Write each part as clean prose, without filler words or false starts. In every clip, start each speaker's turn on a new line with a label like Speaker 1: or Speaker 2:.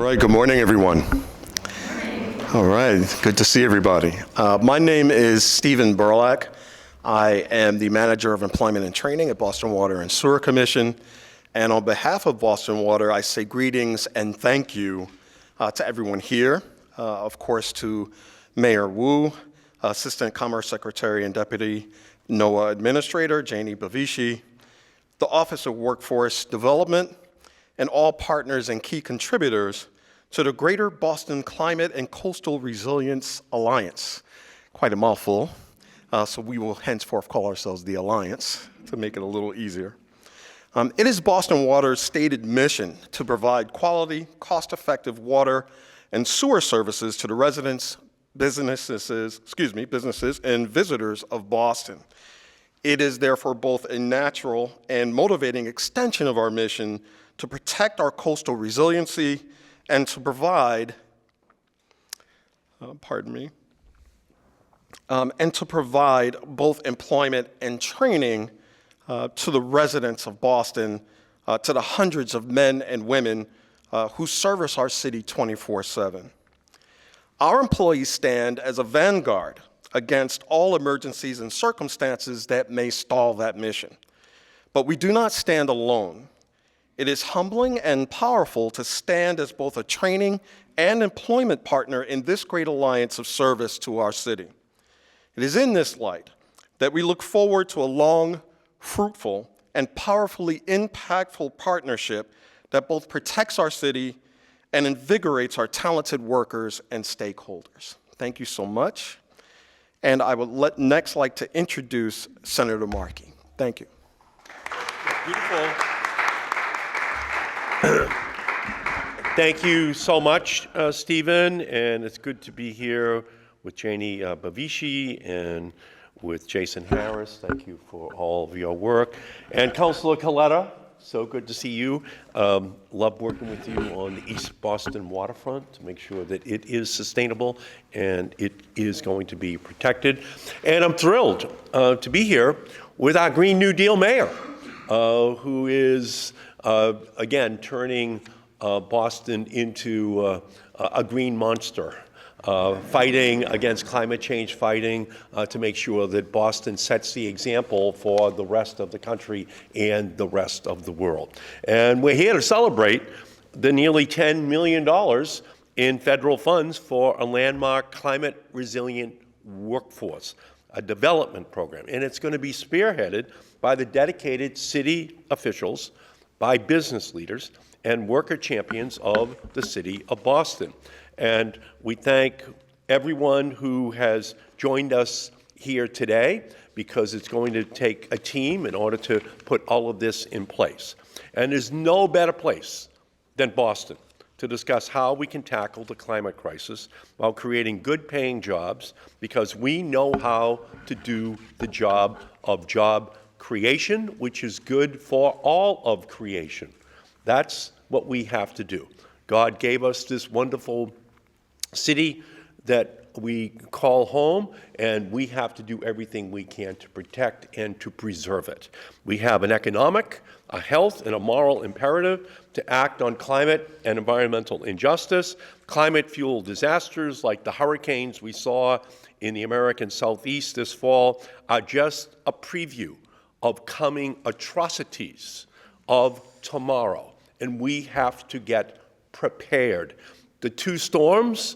Speaker 1: right, good morning, everyone. All right, good to see everybody. My name is Stephen Burlak. I am the Manager of Employment and Training at Boston Water and Sewer Commission. And on behalf of Boston Water, I say greetings and thank you to everyone here, of course to Mayor Wu, Assistant Commerce Secretary and Deputy NOAA Administrator Janie Bavishi, the Office of Workforce Development, and all partners and key contributors to the Greater Boston Climate and Coastal Resilience Alliance. Quite a mouthful, so we will henceforth call ourselves the Alliance to make it a little easier. It is Boston Water's stated mission to provide quality, cost-effective water and sewer services to the residents, businesses, and visitors of Boston. It is therefore both a natural and motivating extension of our mission to protect our coastal resiliency and to provide, both employment and training to the residents of Boston, to the hundreds of men and women who service our city 24/7. Our employees stand as a vanguard against all emergencies and circumstances that may stall that mission. But we do not stand alone. It is humbling and powerful to stand as both a training and employment partner in this great alliance of service to our city. It is in this light that we look forward to a long, fruitful, and powerfully impactful partnership that both protects our city and invigorates our talented workers and stakeholders. Thank you so much. And I would next like to introduce Senator Markey. Thank you.
Speaker 2: Beautiful. Thank you so much, Stephen, and it's good to be here with Janie Bavishi and with Jason Harris. Thank you for all of your work. And Councilor Coletta, so good to see you. Love working with you on the East Boston waterfront to make sure that it is sustainable and it is going to be protected. And I'm thrilled to be here with our Green New Deal mayor, who is, again, turning Boston into a green monster, fighting against climate change, fighting to make sure that Boston sets the example for the rest of the country and the rest of the world. And we're here to celebrate the nearly $10 million in federal funds for a landmark climate resilient workforce, a development program. And it's going to be spearheaded by the dedicated city officials, by business leaders, and worker champions of the city of Boston. And we thank everyone who has joined us here today, because it's going to take a team in order to put all of this in place. And there's no better place than Boston to discuss how we can tackle the climate crisis while creating good-paying jobs, because we know how to do the job of job creation, which is good for all of creation. That's what we have to do. God gave us this wonderful city that we call home, and we have to do everything we can to protect and to preserve it. We have an economic, a health, and a moral imperative to act on climate and environmental injustice. Climate-fueled disasters like the hurricanes we saw in the American Southeast this fall are just a preview of coming atrocities of tomorrow, and we have to get prepared. The two storms,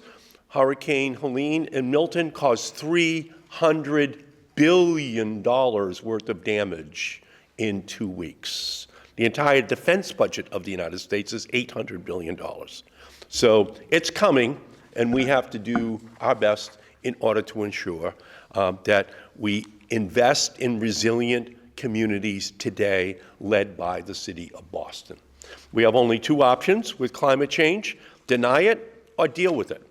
Speaker 2: Hurricane Helene and Milton, caused $300 billion worth of damage in 2 weeks. The entire defense budget of the United States is $800 billion. So it's coming, and we have to do our best in order to ensure that we invest in resilient communities today, led by the city of Boston. We have only two options with climate change: deny it or deal with it.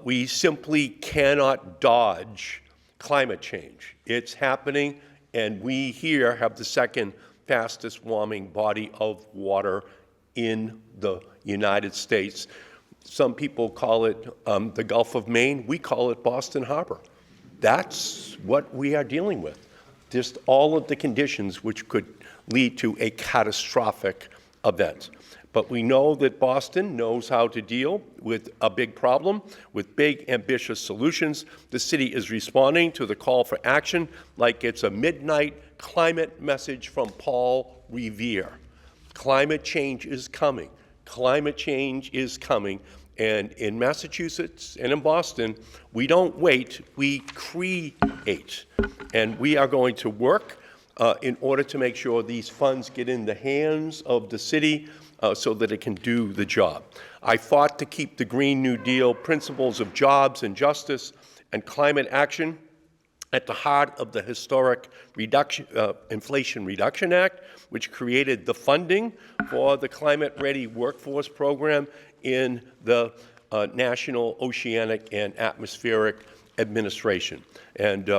Speaker 2: We simply cannot dodge climate change. It's happening, and we here have the second fastest warming body of water in the United States. Some people call it the Gulf of Maine. We call it Boston Harbor. That's what we are dealing with. Just all of the conditions which could lead to a catastrophic event. But we know that Boston knows how to deal with a big problem with big, ambitious solutions. The city is responding to the call for action like it's a midnight climate message from Paul Revere. Climate change is coming. Climate change is coming. And in Massachusetts and in Boston, we don't wait, we create. And we are going to work in order to make sure these funds get in the hands of the city so that it can do the job. I fought to keep the Green New Deal principles of jobs and justice and climate action at the heart of the historic Inflation Reduction Act, which created the funding for the Climate Ready Workforce Program in the National Oceanic and Atmospheric Administration. And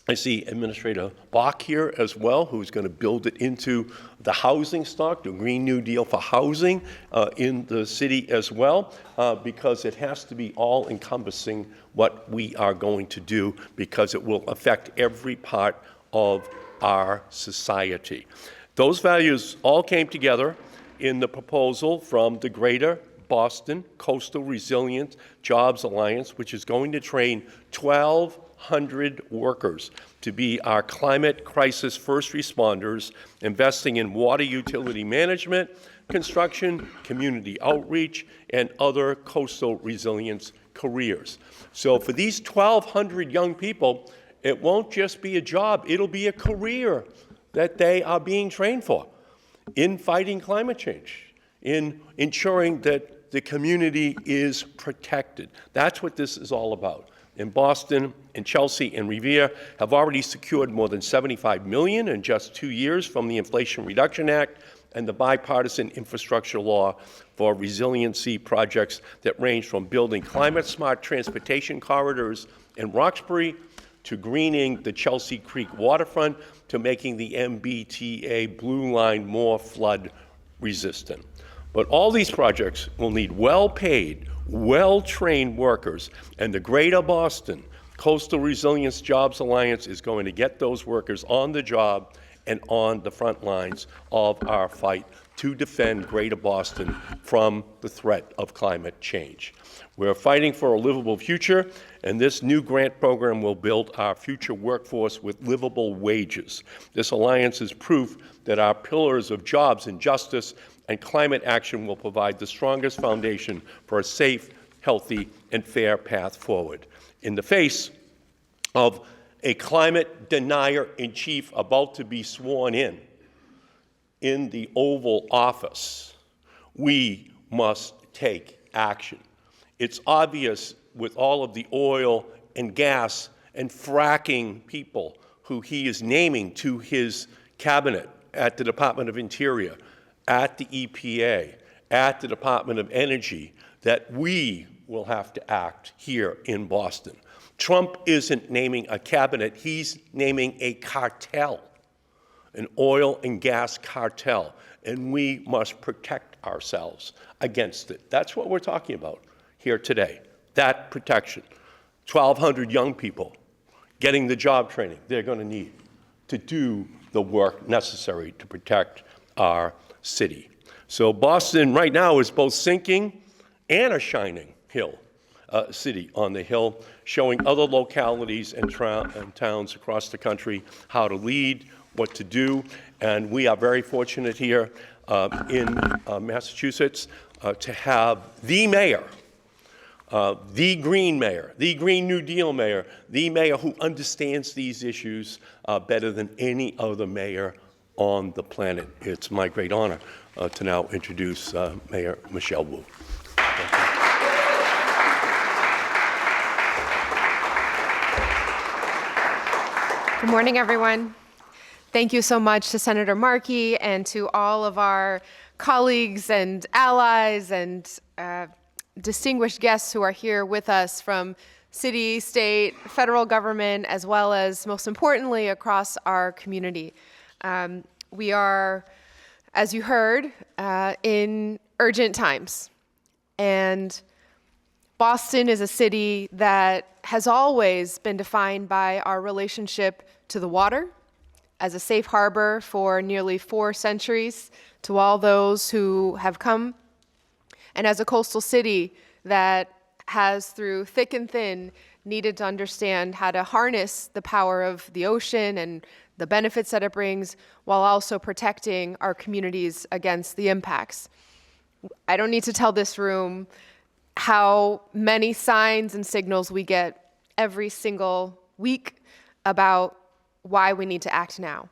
Speaker 2: I see Administrator Bach here as well, who's going to build it into the housing stock, the Green New Deal for housing in the city as well, because it has to be all-encompassing what we are going to do, because it will affect every part of our society. Those values all came together in the proposal from the Greater Boston Coastal Resilience Jobs Alliance, which is going to train 1,200 workers to be our climate crisis first responders, investing in water utility management, construction, community outreach, and other coastal resilience careers. So for these 1,200 young people, it won't just be a job, it'll be a career that they are being trained for in fighting climate change, in ensuring that the community is protected. That's what this is all about. In Boston, and Chelsea, and Revere have already secured more than $75 million in just 2 years from the Inflation Reduction Act and the bipartisan infrastructure law for resiliency projects that range from building climate-smart transportation corridors in Roxbury to greening the Chelsea Creek waterfront to making the MBTA Blue Line more flood resistant. But all these projects will need well-paid, well-trained workers, and the Greater Boston Coastal Resilience Jobs Alliance is going to get those workers on the job and on the front lines of our fight to defend Greater Boston from the threat of climate change. We're fighting for a livable future, and this new grant program will build our future workforce with livable wages. This alliance is proof that our pillars of jobs and justice and climate action will provide the strongest foundation for a safe, healthy, and fair path forward. In the face of a climate denier-in-chief about to be sworn in the Oval Office, we must take action. It's obvious with all of the oil and gas and fracking people who he is naming to his cabinet at the Department of Interior, at the EPA, at the Department of Energy, that we will have to act here in Boston. Trump isn't naming a cabinet, he's naming a cartel, an oil and gas cartel, and we must protect ourselves against it. That's what we're talking about here today, that protection. 1,200 young people getting the job training they're going to need to do the work necessary to protect our city. So Boston right now is both sinking and a shining city on the hill, showing other localities and towns across the country how to lead, what to do, and we are very fortunate here in Massachusetts to have the mayor, the Green mayor, the Green New Deal mayor, the mayor who understands these issues better than any other mayor on the planet. It's my great honor to now introduce Mayor Michelle Wu.
Speaker 3: Good morning, everyone. Thank you so much to Senator Markey and to all of our colleagues and allies and distinguished guests who are here with us from city, state, federal government, as well as, most importantly, across our community. We are, as you heard, in urgent times. And Boston is a city that has always been defined by our relationship to the water as a safe harbor for nearly 4 centuries to all those who have come, and as a coastal city that has, through thick and thin, needed to understand how to harness the power of the ocean and the benefits that it brings, while also protecting our communities against the impacts. I don't need to tell this room how many signs and signals we get every single week about why we need to act now.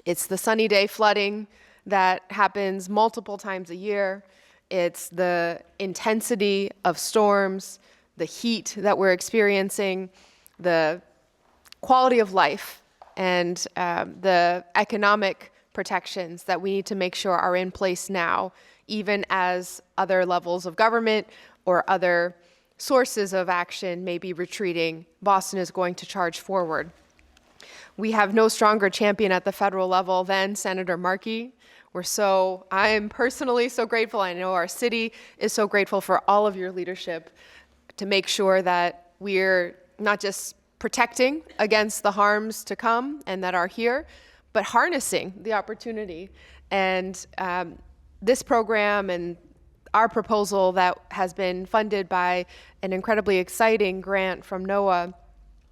Speaker 3: It's the sunny day flooding that happens multiple times a year. It's the intensity of storms, the heat that we're experiencing, the quality of life, and the economic protections that we need to make sure are in place now, even as other levels of government or other sources of action may be retreating. Boston is going to charge forward. We have no stronger champion at the federal level than Senator Markey. I am personally so grateful. I know our city is so grateful for all of your leadership to make sure that we're not just protecting against the harms to come and that are here, but harnessing the opportunity. And this program and our proposal that has been funded by an incredibly exciting grant from NOAA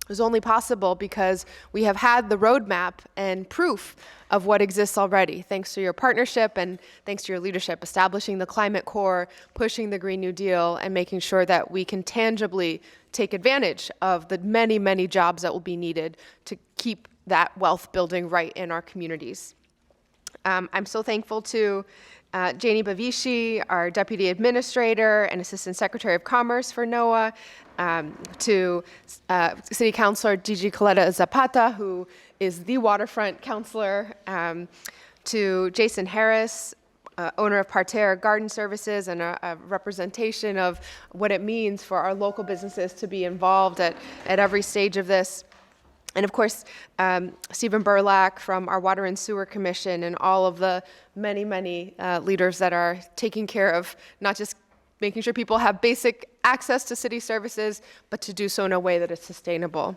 Speaker 3: is only possible because we have had the roadmap and proof of what exists already, thanks to your partnership and thanks to your leadership, establishing the Climate Corps, pushing the Green New Deal, and making sure that we can tangibly take advantage of the many, many jobs that will be needed to keep that wealth building right in our communities. I'm so thankful to Janie Bavishi, our Deputy Administrator and Assistant Secretary of Commerce for NOAA, to City Councilor Gigi Coletta Zapata, who is the waterfront counselor, to Jason Harris, owner of Parterre Garden Services, and a representation of what it means for our local businesses to be involved at every stage of this. And of course, Stephen Burlack from our Water and Sewer Commission, and all of the many, many leaders that are taking care of not just making sure people have basic access to city services, but to do so in a way that is sustainable.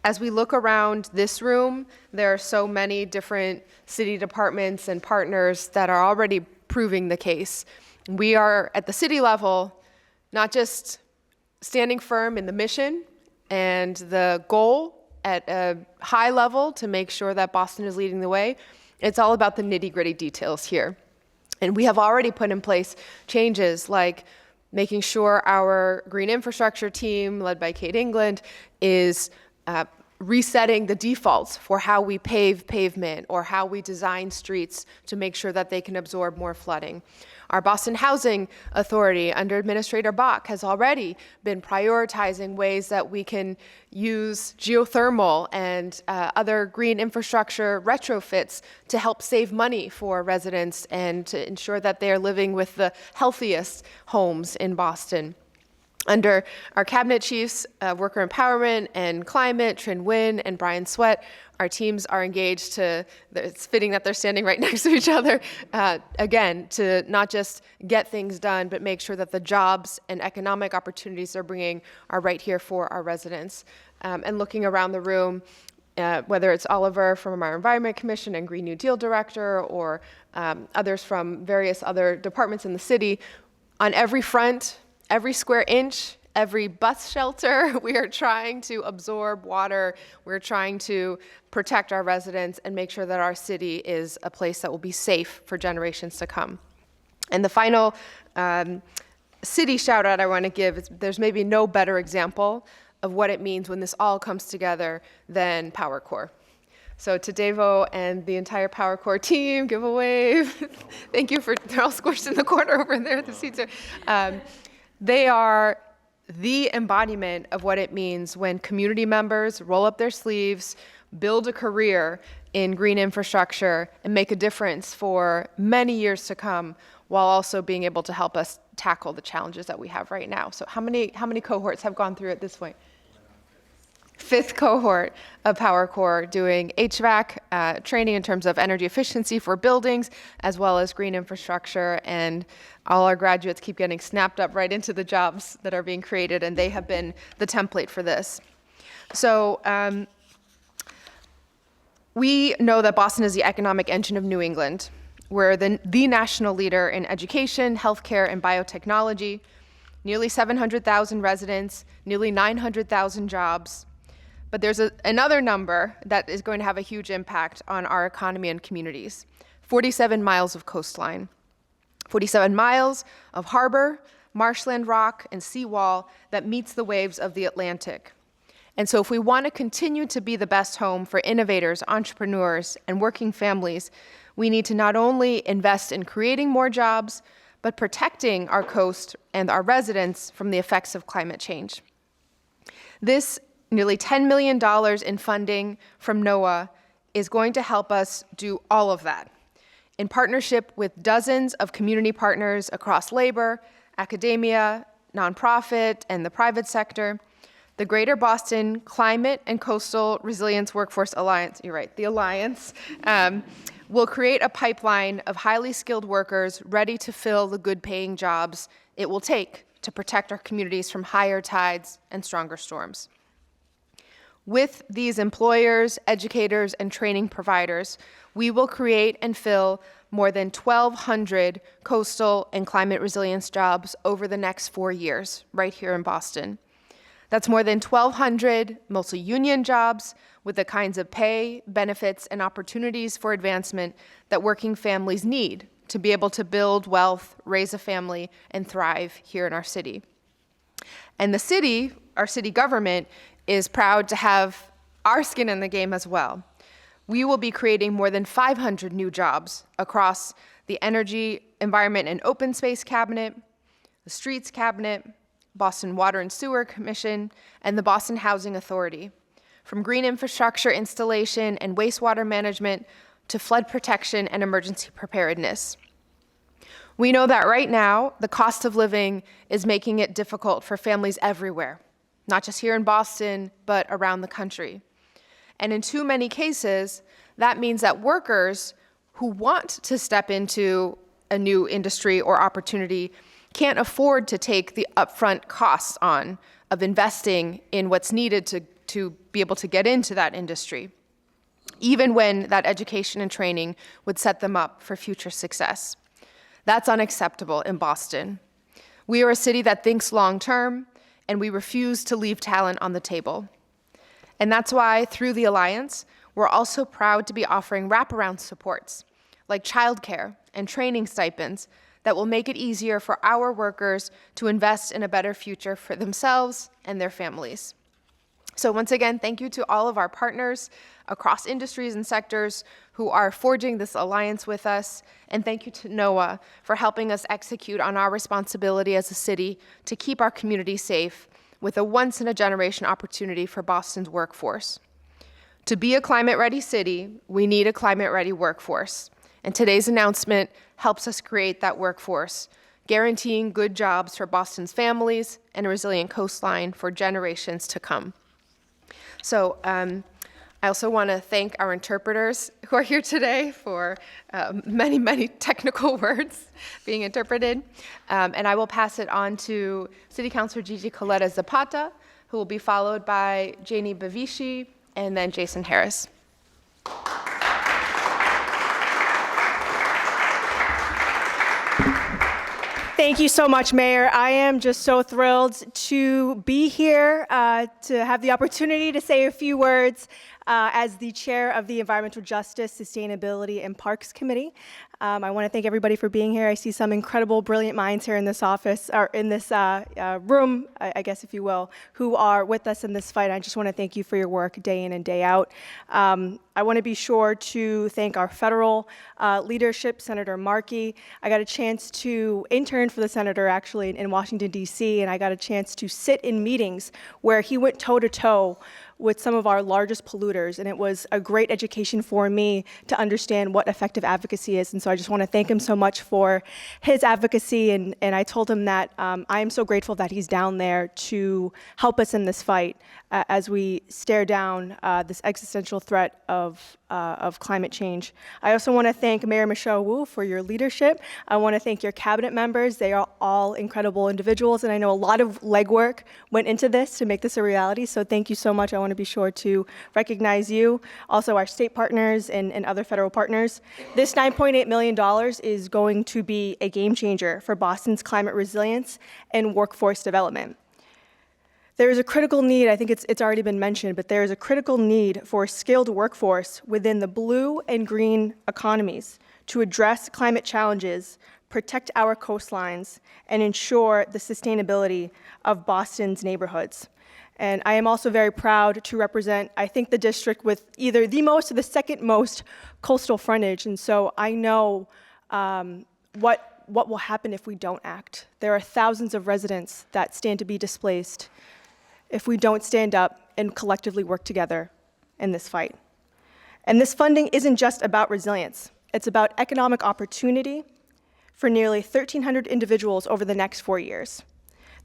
Speaker 3: As we look around this room, there are so many different city departments and partners that are already proving the case. We are at the city level, not just standing firm in the mission and the goal at a high level to make sure that Boston is leading the way. It's all about the nitty-gritty details here. And we have already put in place changes like making sure our green infrastructure team, led by Kate England, is resetting the defaults for how we pave pavement or how we design streets to make sure that they can absorb more flooding. Our Boston Housing Authority, under Administrator Bach, has already been prioritizing ways that we can use geothermal and other green infrastructure retrofits to help save money for residents and to ensure that they are living with the healthiest homes in Boston. Under our cabinet chiefs, worker empowerment and climate, Trin Nguyen and Brian Sweat, our teams are engaged it's fitting that they're standing right next to each other, again, to not just get things done, but make sure that the jobs and economic opportunities they're bringing are right here for our residents. And looking around the room, whether it's Oliver from our Environment Commission and Green New Deal Director, or others from various other departments in the city, on every front, every square inch, every bus shelter, we are trying to absorb water. We're trying to protect our residents and make sure that our city is a place that will be safe for generations to come. And the final city shout out I want to give is there's maybe no better example of what it means when this all comes together than Power Corps. So to Devo and the entire Power Corps team, give a wave. Thank you they're all squished in the corner over there, the seats are. They are the embodiment of what it means when community members roll up their sleeves, build a career in green infrastructure, and make a difference for many years to come, while also being able to help us tackle the challenges that we have right now. So how many cohorts have gone through at this point? 5th cohort of Power Corps doing HVAC training in terms of energy efficiency for buildings, as well as green infrastructure. And all our graduates keep getting snapped up right into the jobs that are being created, and they have been the template for this. So We know that Boston is the economic engine of New England. We're the national leader in education, healthcare, and biotechnology. Nearly 700,000 residents, nearly 900,000 jobs. But there's another number that is going to have a huge impact on our economy and communities. 47 miles of coastline. 47 miles of harbor, marshland rock, and seawall that meets the waves of the Atlantic. And so if we want to continue to be the best home for innovators, entrepreneurs, and working families, we need to not only invest in creating more jobs, but protecting our coast and our residents from the effects of climate change. This nearly $10 million in funding from NOAA is going to help us do all of that in partnership with dozens of community partners across labor, academia, nonprofit, and the private sector. The Greater Boston Climate and Coastal Resilience Workforce Alliance, you're right, the Alliance, will create a pipeline of highly skilled workers ready to fill the good-paying jobs it will take to protect our communities from higher tides and stronger storms. With these employers, educators, and training providers, we will create and fill more than 1,200 coastal and climate resilience jobs over the next 4 years, right here in Boston. That's more than 1,200 mostly union jobs with the kinds of pay, benefits, and opportunities for advancement that working families need to be able to build wealth, raise a family, and thrive here in our city. And the city, our city government, is proud to have our skin in the game as well. We will be creating more than 500 new jobs across the Energy, Environment, and Open Space Cabinet, the Streets Cabinet, Boston Water and Sewer Commission, and the Boston Housing Authority, from green infrastructure installation and wastewater management to flood protection and emergency preparedness. We know that right now, the cost of living is making it difficult for families everywhere, not just here in Boston, but around the country. And in too many cases, that means that workers who want to step into a new industry or opportunity can't afford to take the upfront costs on of investing in what's needed to be able to get into that industry, even when that education and training would set them up for future success. That's unacceptable in Boston. We are a city that thinks long-term, and we refuse to leave talent on the table. And that's why, through the Alliance, we're also proud to be offering wraparound supports, like childcare and training stipends, that will make it easier for our workers to invest in a better future for themselves and their families. So once again, thank you to all of our partners across industries and sectors who are forging this alliance with us, and thank you to NOAA for helping us execute on our responsibility as a city to keep our community safe with a once-in-a-generation opportunity for Boston's workforce. To be a climate-ready city, we need a climate-ready workforce, and today's announcement helps us create that workforce, guaranteeing good jobs for Boston's families and a resilient coastline for generations to come. So I also want to thank our interpreters who are here today for many, many technical words being interpreted. And I will pass it on to City Councilor Gigi Coletta Zapata, who will be followed by Janie Bavishi and then Jason Harris.
Speaker 4: Thank you so much, Mayor. I am just so thrilled to be here, to have the opportunity to say a few words as the chair of the Environmental Justice, Sustainability, and Parks Committee. I want to thank everybody for being here. I see some incredible, brilliant minds here in this office, or in this room, I guess, if you will, who are with us in this fight. I just want to thank you for your work day in and day out. I want to be sure to thank our federal leadership, Senator Markey. I got a chance to intern for the senator, actually, in Washington, D.C., and I got a chance to sit in meetings where he went toe-to-toe with some of our largest polluters, and it was a great education for me to understand what effective advocacy is. And so I just want to thank him so much for his advocacy, and I told him that I am so grateful that he's down there to help us in this fight as we stare down this existential threat of of climate change. I also want to thank Mayor Michelle Wu for your leadership. I want to thank your cabinet members. They are all incredible individuals, and I know a lot of legwork went into this to make this a reality, so thank you so much. I want to be sure to recognize you. Also, our state partners and other federal partners. This $9.8 million is going to be a game changer for Boston's climate resilience and workforce development. There is a critical need, I think it's already been mentioned, but there is a critical need for a skilled workforce within the blue and green economies to address climate challenges, protect our coastlines, and ensure the sustainability of Boston's neighborhoods. And I am also very proud to represent, I think, the district with either the most or the second most coastal frontage. And so I know what will happen if we don't act. There are thousands of residents that stand to be displaced if we don't stand up and collectively work together in this fight. And this funding isn't just about resilience. It's about economic opportunity for nearly 1,300 individuals over the next 4 years.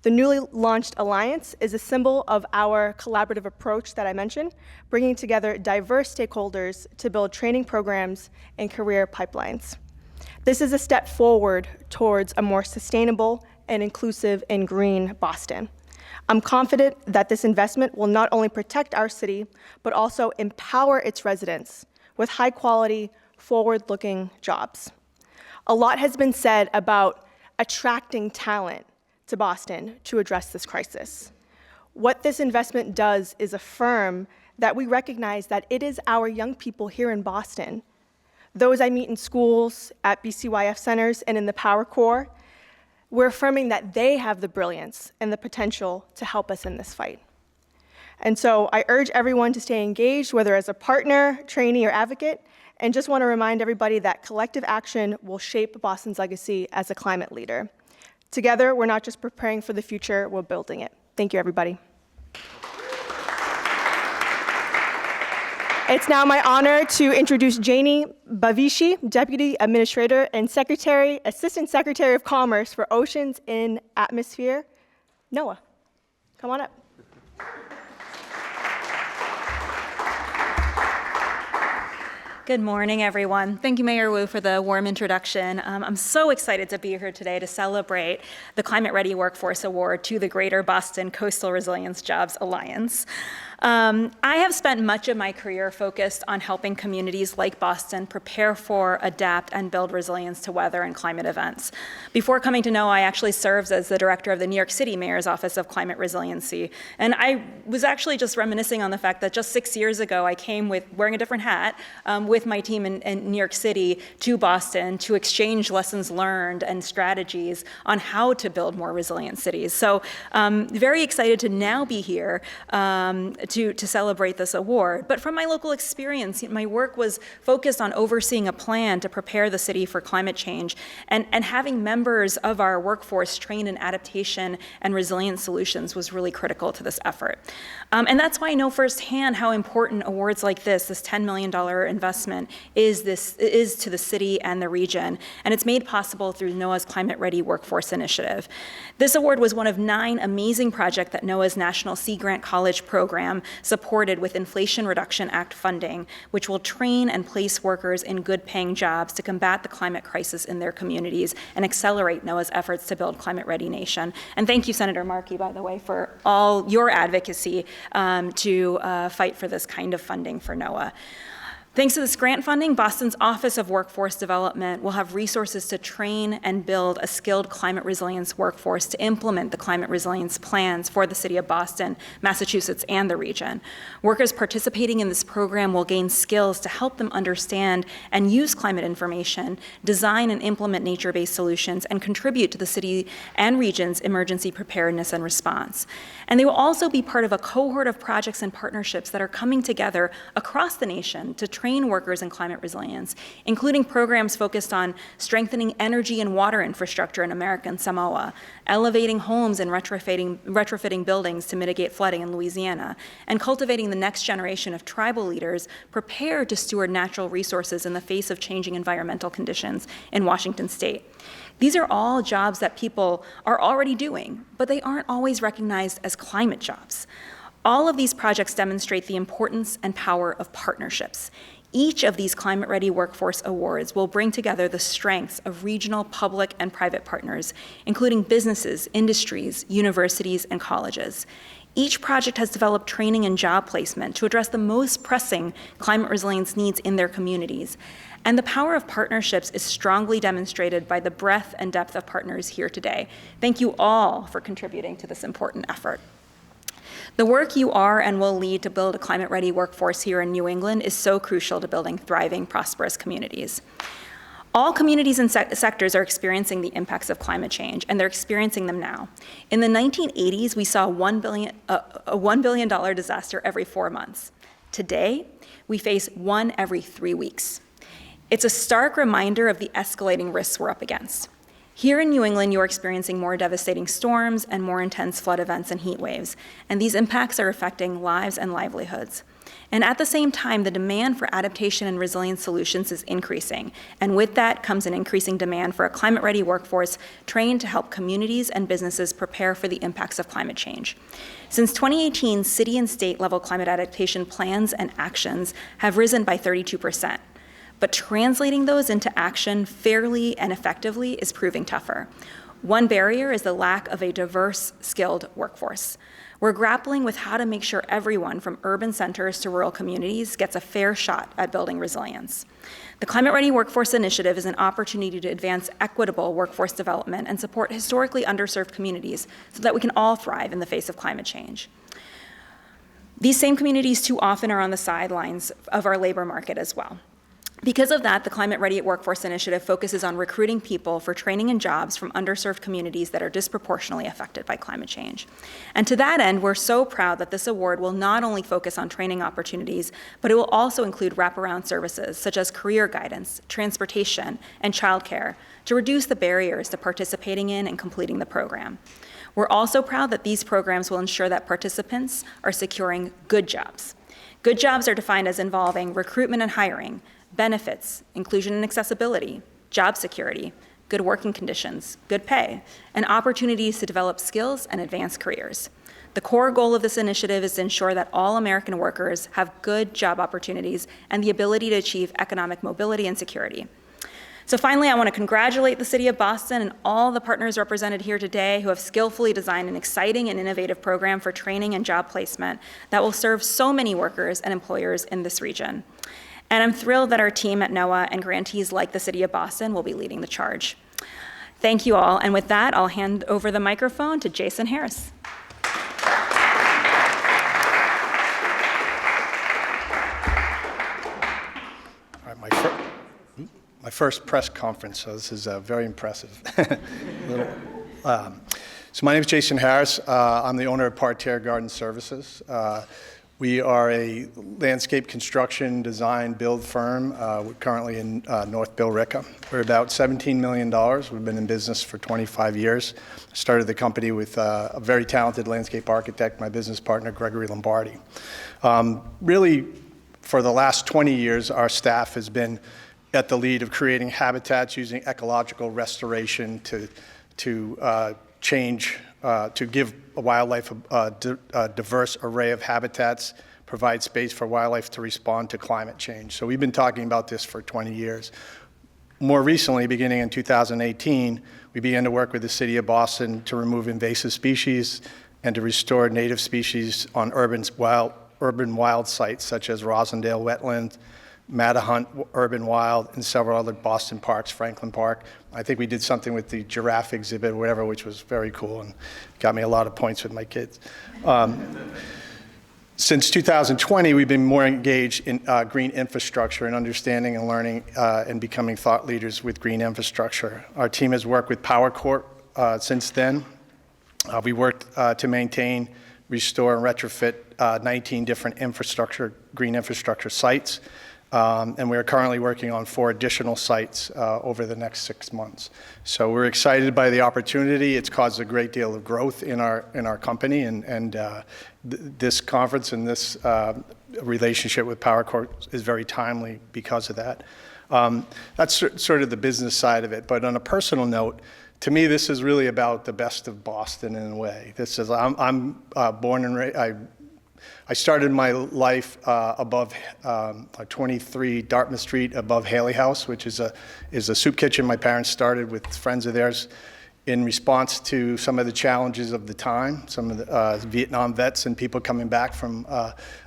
Speaker 4: The newly launched alliance is a symbol of our collaborative approach that I mentioned, bringing together diverse stakeholders to build training programs and career pipelines. This is a step forward towards a more sustainable and inclusive and green Boston. I'm confident that this investment will not only protect our city, but also empower its residents with high-quality, forward-looking jobs. A lot has been said about attracting talent to Boston to address this crisis. What this investment does is affirm that we recognize that it is our young people here in Boston, those I meet in schools, at BCYF centers, and in the Power Corps. We're affirming that they have the brilliance and the potential to help us in this fight. And so I urge everyone to stay engaged, whether as a partner, trainee, or advocate, and just want to remind everybody that collective action will shape Boston's legacy as a climate leader. Together, we're not just preparing for the future, we're building it. Thank you, everybody. It's now my honor to introduce Janie Bavishi, Deputy Administrator and Assistant Secretary of Commerce for Oceans and Atmosphere. NOAA, come on up.
Speaker 5: Good morning, everyone. Thank you, Mayor Wu, for the warm introduction. I'm so excited to be here today to celebrate the Climate Ready Workforce Award to the Greater Boston Coastal Resilience Jobs Alliance. I have spent much of my career focused on helping communities like Boston prepare for, adapt, and build resilience to weather and climate events. Before coming to NOAA, I actually served as the director of the New York City Mayor's Office of Climate Resiliency. And I was actually just reminiscing on the fact that just 6 years ago, I came wearing a different hat with my team in New York City to Boston to exchange lessons learned and strategies on how to build more resilient cities. So very excited to now be here to celebrate this award. But from my local experience, my work was focused on overseeing a plan to prepare the city for climate change and having members of our workforce trained in adaptation and resilient solutions was really critical to this effort. And that's why I know firsthand how important awards like this $10 million investment is to the city and the region. And it's made possible through NOAA's Climate Ready Workforce Initiative. This award was one of 9 amazing projects that NOAA's National Sea Grant College program supported with Inflation Reduction Act funding, which will train and place workers in good-paying jobs to combat the climate crisis in their communities and accelerate NOAA's efforts to build climate-ready nation. And thank you, Senator Markey, by the way, for all your advocacy to fight for this kind of funding for NOAA. Thanks to this grant funding, Boston's Office of Workforce Development will have resources to train and build a skilled climate resilience workforce to implement the climate resilience plans for the city of Boston, Massachusetts, and the region. Workers participating in this program will gain skills to help them understand and use climate information, design and implement nature-based solutions, and contribute to the city and region's emergency preparedness and response. And they will also be part of a cohort of projects and partnerships that are coming together across the nation to train workers in climate resilience, including programs focused on strengthening energy and water infrastructure in American Samoa, elevating homes and retrofitting buildings to mitigate flooding in Louisiana, and cultivating the next generation of tribal leaders prepared to steward natural resources in the face of changing environmental conditions in Washington state. These are all jobs that people are already doing, but they aren't always recognized as climate jobs. All of these projects demonstrate the importance and power of partnerships. Each of these Climate Ready Workforce Awards will bring together the strengths of regional, public, and private partners, including businesses, industries, universities, and colleges. Each project has developed training and job placement to address the most pressing climate resilience needs in their communities. And the power of partnerships is strongly demonstrated by the breadth and depth of partners here today. Thank you all for contributing to this important effort. The work you are and will lead to build a climate-ready workforce here in New England is so crucial to building thriving, prosperous communities. All communities and sectors are experiencing the impacts of climate change, and they're experiencing them now. In the 1980s, we saw a $1 billion disaster every 4 months. Today, we face one every 3 weeks. It's a stark reminder of the escalating risks we're up against. Here in New England, you're experiencing more devastating storms and more intense flood events and heat waves, and these impacts are affecting lives and livelihoods. And at the same time, the demand for adaptation and resilience solutions is increasing, and with that comes an increasing demand for a climate-ready workforce trained to help communities and businesses prepare for the impacts of climate change. Since 2018, city and state-level climate adaptation plans and actions have risen by 32%. But translating those into action fairly and effectively is proving tougher. One barrier is the lack of a diverse, skilled workforce. We're grappling with how to make sure everyone from urban centers to rural communities gets a fair shot at building resilience. The Climate Ready Workforce Initiative is an opportunity to advance equitable workforce development and support historically underserved communities so that we can all thrive in the face of climate change. These same communities too often are on the sidelines of our labor market as well. Because of that, the Climate Ready Workforce Initiative focuses on recruiting people for training and jobs from underserved communities that are disproportionately affected by climate change. And to that end, we're so proud that this award will not only focus on training opportunities, but it will also include wraparound services such as career guidance, transportation, and childcare to reduce the barriers to participating in and completing the program. We're also proud that these programs will ensure that participants are securing good jobs. Good jobs are defined as involving recruitment and hiring, benefits, inclusion and accessibility, job security, good working conditions, good pay, and opportunities to develop skills and advance careers. The core goal of this initiative is to ensure that all American workers have good job opportunities and the ability to achieve economic mobility and security. So finally, I want to congratulate the City of Boston and all the partners represented here today who have skillfully designed an exciting and innovative program for training and job placement that will serve so many workers and employers in this region. And I'm thrilled that our team at NOAA and grantees like the City of Boston will be leading the charge. Thank you all, and with that, I'll hand over the microphone to Jason Harris.
Speaker 6: All right, my first press conference, so this is very impressive. So my name is Jason Harris. I'm the owner of Parterre Garden Services. We are a landscape construction, design, build firm. We're currently in North Billerica. We're about $17 million. We've been in business for 25 years. Started the company with a very talented landscape architect, my business partner, Gregory Lombardi. Really, for the last 20 years, our staff has been at the lead of creating habitats using ecological restoration to give wildlife a diverse array of habitats, provide space for wildlife to respond to climate change. So we've been talking about this for 20 years. More recently, beginning in 2018, we began to work with the City of Boston to remove invasive species and to restore native species on urban wild sites such as Rosendale Wetlands, Mattahunt Urban Wild, and several other Boston parks, Franklin Park. I think we did something with the giraffe exhibit or whatever, which was very cool and got me a lot of points with my kids. Since 2020, we've been more engaged in green infrastructure and understanding and learning and becoming thought leaders with green infrastructure. Our team has worked with Power Corp since then. We worked to maintain, restore, and retrofit 19 different green infrastructure sites. And we're currently working on 4 additional sites over the next 6 months. So we're excited by the opportunity. It's caused a great deal of growth in our company, and this conference and this relationship with Power Corp is very timely because of that. That's sort of the business side of it. But on a personal note, to me, this is really about the best of Boston in a way. I'm born and raised. I started my life above 23 Dartmouth Street above Haley House, which is a soup kitchen my parents started with friends of theirs in response to some of the challenges of the time, some of the Vietnam vets and people coming back from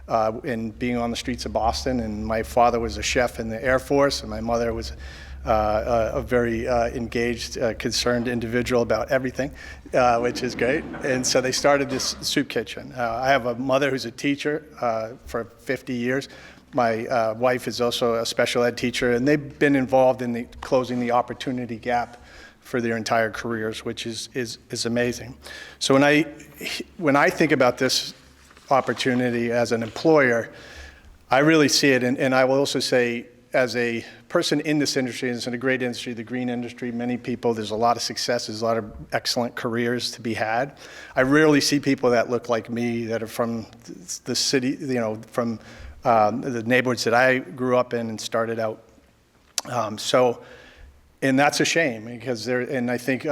Speaker 6: and being on the streets of Boston. And my father was a chef in the Air Force, and my mother was a very engaged, concerned individual about everything, which is great. And so they started this soup kitchen. I have a mother who's a teacher for 50 years. My wife is also a special ed teacher, and they've been involved in closing the opportunity gap for their entire careers, which is amazing. So when I think about this opportunity as an employer, I really see it, and I will also say, as a person in this industry, and it's in a great industry, the green industry, many people, there's a lot of success, there's a lot of excellent careers to be had. I rarely see people that look like me, that are from the city, from the neighborhoods that I grew up in and started out. And that's a shame, because and I think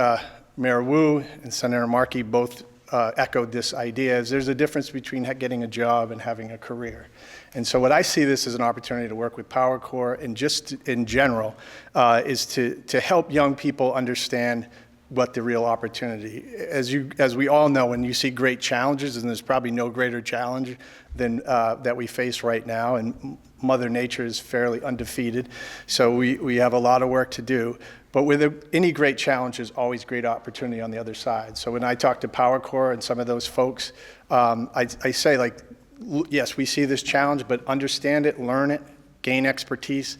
Speaker 6: Mayor Wu and Senator Markey both echoed this idea, is there's a difference between getting a job and having a career. And so what I see this as an opportunity to work with PowerCorps and just in general is to help young people understand what the real opportunity. As we all know, when you see great challenges, and there's probably no greater challenge than that we face right now, and Mother Nature is fairly undefeated, so we have a lot of work to do. But with any great challenge, there's always great opportunity on the other side. So when I talk to PowerCorps and some of those folks, I say, like, yes, we see this challenge, but understand it, learn it, gain expertise,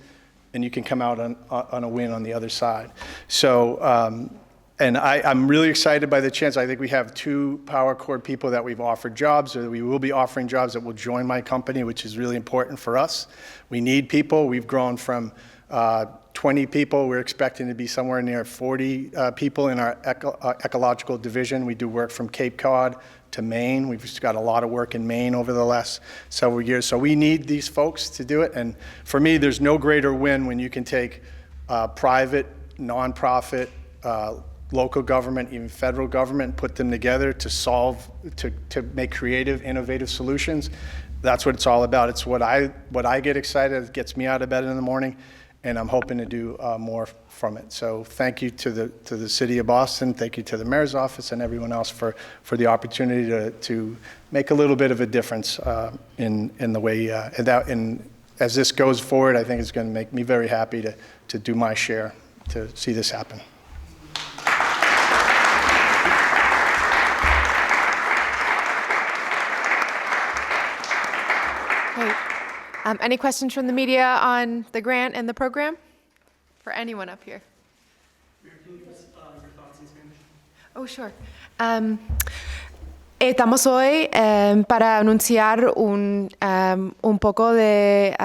Speaker 6: and you can come out on a win on the other side. So, and I'm really excited by the chance. I think we have 2 PowerCorps people that we've offered jobs, or we will be offering jobs that will join my company, which is really important for us. We need people. We've grown from 20 people. We're expecting to be somewhere near 40 people in our ecological division. We do work from Cape Cod to Maine. We've just got a lot of work in Maine over the last several years. So we need these folks to do it. And for me, there's no greater win when you can take private, nonprofit, local government, even federal government, put them together to solve, to make creative, innovative solutions. That's what it's all about. It's what I get excited. It gets me out of bed in the morning, and I'm hoping to do more from it. So thank you to the City of Boston. Thank you to the Mayor's Office and everyone else for the opportunity to make a little bit of a difference in the way, and as this goes forward, I think it's going to make me very happy to do my share to see this happen.
Speaker 3: Great. Any questions from the media on the grant and the program? For anyone up here?
Speaker 7: Can you give us your thoughts in Spanish?
Speaker 3: Oh, sure. Estamos hoy para anunciar un poco de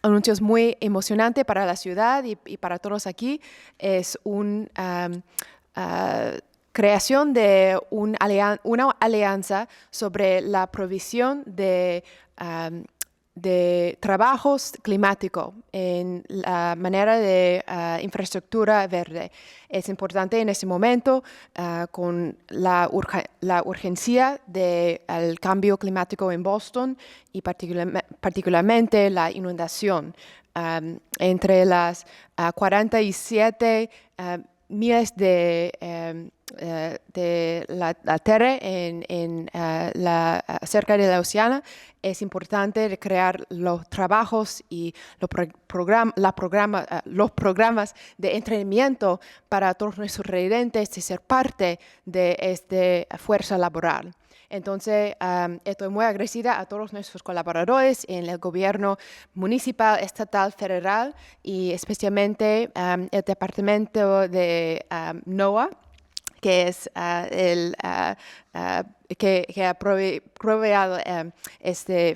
Speaker 3: anuncios muy emocionantes para la ciudad y para todos aquí. Es una creación de una alianza sobre la provisión de trabajos climáticos en la manera de infraestructura verde. Es importante en este momento con la urgencia del cambio climático en Boston y particularmente la inundación. Entre las 47 miles de la tierra cerca de la oceana, es importante crear los trabajos y los programas de entrenamiento para todos nuestros residentes de ser parte de esta fuerza laboral. Entonces, estoy muy agradecida a todos nuestros colaboradores en el gobierno municipal, estatal, federal y especialmente el departamento de NOAA, que es que ha proveído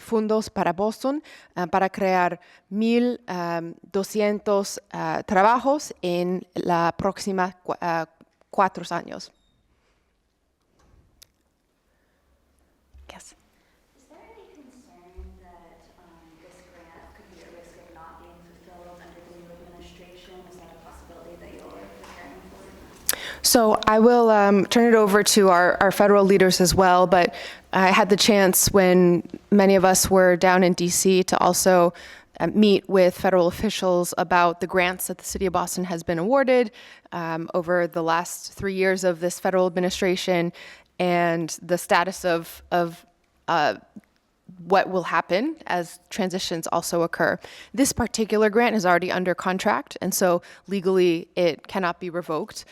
Speaker 3: fondos para Boston para crear 1,200 trabajos en la próxima 4 años. Yes.
Speaker 8: Is there any concern that this grant could be at risk of not being fulfilled under the new administration? Is that a possibility that you're preparing for?
Speaker 3: So I will turn it over to our federal leaders as well, but I had the chance when many of us were down in DC to also meet with federal officials about the grants that the City of Boston has been awarded over the last 3 years of this federal administration and the status of what will happen as transitions also occur. This particular grant is already under contract, and so legally it cannot be revoked.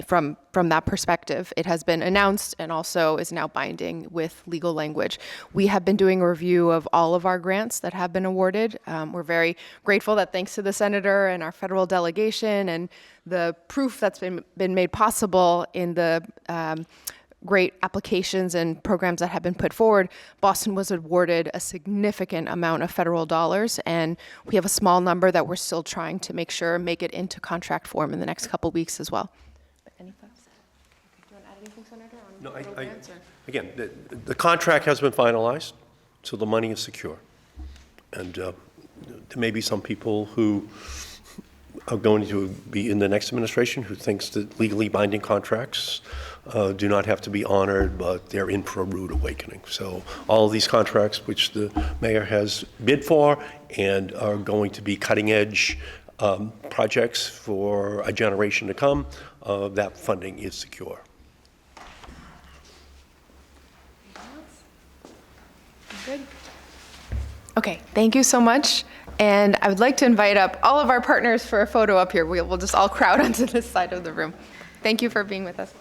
Speaker 3: From that perspective, it has been announced and also is now binding with legal language. We have been doing a review of all of our grants that have been awarded. We're very grateful that thanks to the senator and our federal delegation and the proof that's been made possible in the great applications and programs that have been put forward, Boston was awarded a significant amount of federal dollars, and we have a small number that we're still trying to make it into contract form in the next couple weeks as well. Any thoughts? Do you want to add anything, Senator, on
Speaker 2: No,
Speaker 3: federal grants, or?
Speaker 2: again, the contract has been finalized, so the money is secure. And there may be some people who are going to be in the next administration who thinks that legally binding contracts do not have to be honored, but they're in for a rude awakening. So all of these contracts, which the mayor has bid for and are going to be cutting edge projects for a generation to come, that funding is secure.
Speaker 3: Good. Okay, thank you so much. And I would like to invite up all of our partners for a photo up here. We'll just all crowd onto this side of the room. Thank you for being with us.